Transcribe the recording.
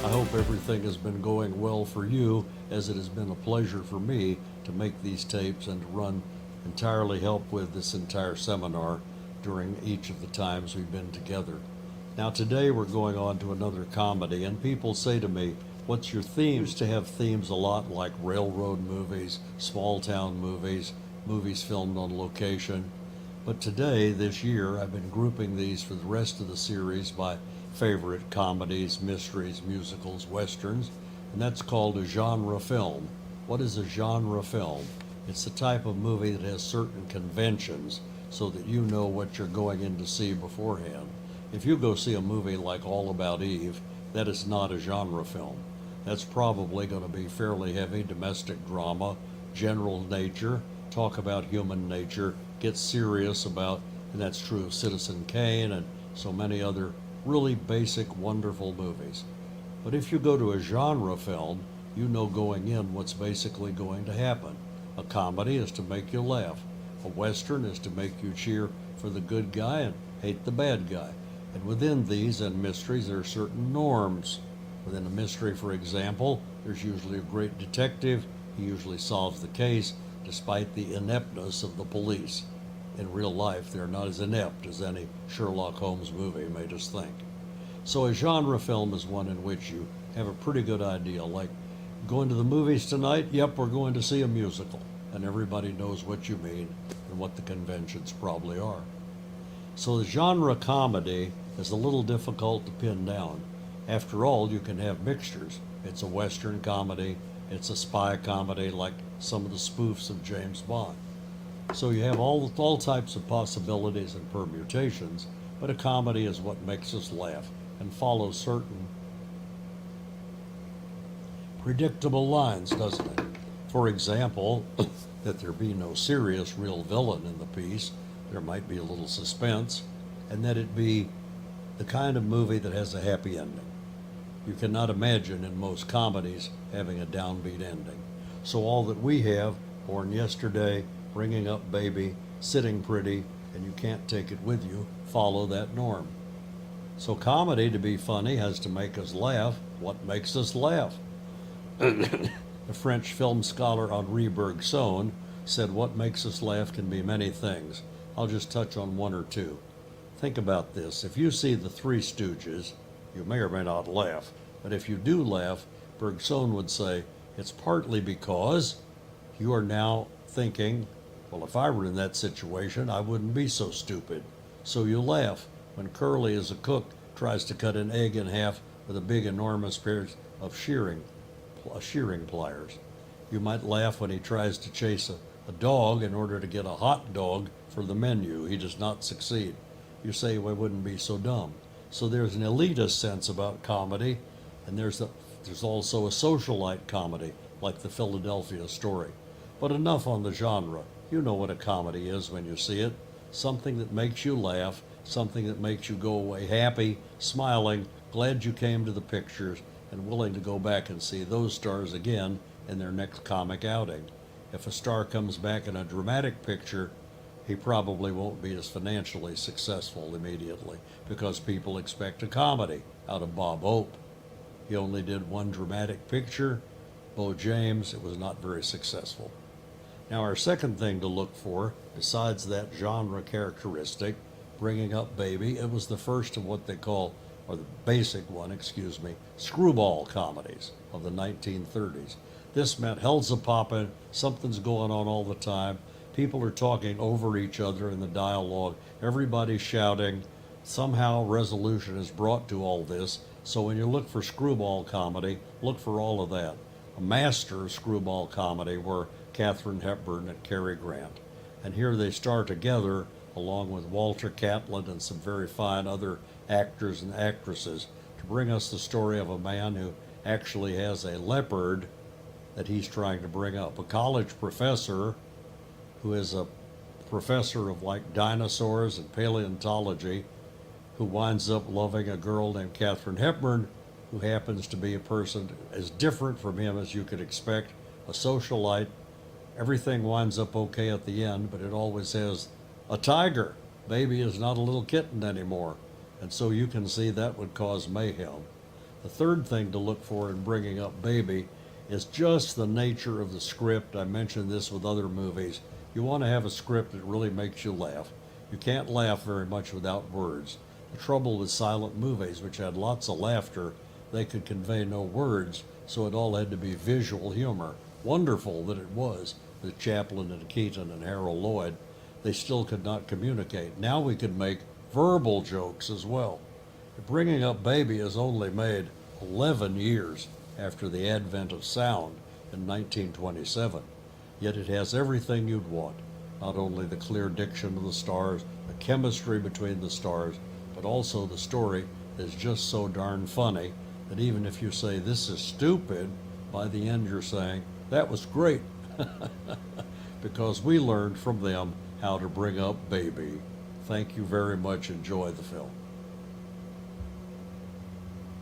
I hope everything has been going well for you, as it has been a pleasure for me to make these tapes and to entirely help with this entire seminar during each of the times we've been together. Now today we're going on to another comedy, and people say to me, what's your theme? Used to have themes a lot like railroad movies, small town movies, movies filmed on location. But today, this year, I've been grouping these for the rest of the series by favorite comedies, mysteries, musicals, westerns, and that's called a genre film. What is a genre film? It's the type of movie that has certain conventions so that you know what you're going in to see beforehand. If you go see a movie like All About Eve, that is not a genre film. That's probably going to be fairly heavy domestic drama, general nature, talk about human nature, get serious about, and that's true of Citizen Kane and so many other really basic, wonderful movies. But if you go to a genre film, you know going in what's basically going to happen. A comedy is to make you laugh. A western is to make you cheer for the good guy and hate the bad guy. And within these and mysteries, there are certain norms. Within a mystery, for example, there's usually a great detective. He usually solves the case despite the ineptness of the police. In real life, they're not as inept as any Sherlock Holmes movie made us think. So a genre film is one in which you have a pretty good idea, like going to the movies tonight, yep, we're going to see a musical, and everybody knows what you mean and what the conventions probably are. So the genre comedy is a little difficult to pin down. After all, you can have mixtures. It's a western comedy, it's a spy comedy like some of the spoofs of James Bond. So you have all types of possibilities and permutations, but a comedy is what makes us laugh and follows certain predictable lines, doesn't it? For example, that there be no serious real villain in the piece, there might be a little suspense, and that it be the kind of movie that has a happy ending. You cannot imagine in most comedies having a downbeat ending. So all that we have, Born Yesterday, Bringing Up Baby, Sitting Pretty, and You Can't Take It With You, follow that norm. So comedy, to be funny, has to make us laugh. What makes us laugh? The French film scholar Henri Bergson said what makes us laugh can be many things. I'll just touch on one or two. Think about this. If you see the Three Stooges, you may or may not laugh. But if you do laugh, Bergson would say, it's partly because you are now thinking, well, if I were in that situation, I wouldn't be so stupid. So you laugh when Curly, as a cook, tries to cut an egg in half with a big, enormous pair of shearing pliers. You might laugh when he tries to chase a dog in order to get a hot dog for the menu. He does not succeed. You say, well, I wouldn't be so dumb. So there's an elitist sense about comedy, and there's also a socialite comedy, like the Philadelphia Story. But enough on the genre. You know what a comedy is when you see it. Something that makes you laugh, something that makes you go away happy, smiling, glad you came to the pictures, and willing to go back and see those stars again in their next comic outing. If a star comes back in a dramatic picture, he probably won't be as financially successful immediately because people expect a comedy out of Bob Hope. He only did one dramatic picture, Bo James. It was not very successful. Now, our second thing to look for, besides that genre characteristic, Bringing Up Baby, it was the first of what they call, or the basic one, screwball comedies of the 1930s. This meant hell's a poppin', something's going on all the time, people are talking over each other in the dialogue, everybody's shouting, somehow resolution is brought to all this. So when you look for screwball comedy, look for all of that. A master of screwball comedy were Katharine Hepburn and Cary Grant. And here they star together along with Walter Catlin and some very fine other actors and actresses to bring us the story of a man who actually has a leopard that he's trying to bring up. A college professor who is a professor of like dinosaurs and paleontology who winds up loving a girl named Katharine Hepburn, who happens to be a person as different from him as you could expect, a socialite. Everything winds up okay at the end, but it always has a tiger. Baby is not a little kitten anymore. And so you can see that would cause mayhem. The third thing to look for in Bringing Up Baby is just the nature of the script. I mentioned this with other movies. You want to have a script that really makes you laugh. You can't laugh very much without words. The trouble with silent movies, which had lots of laughter, they could convey no words, so it all had to be visual humor. Wonderful that it was with Chaplin and Keaton and Harold Lloyd. They still could not communicate. Now we can make verbal jokes as well. Bringing Up Baby is only made 11 years after the advent of sound in 1927, yet it has everything you'd want. Not only the clear diction of the stars, the chemistry between the stars, but also the story is just so darn funny that even if you say this is stupid, by the end you're saying that was great because we learned from them how to bring up baby. Thank you very much. Enjoy the film.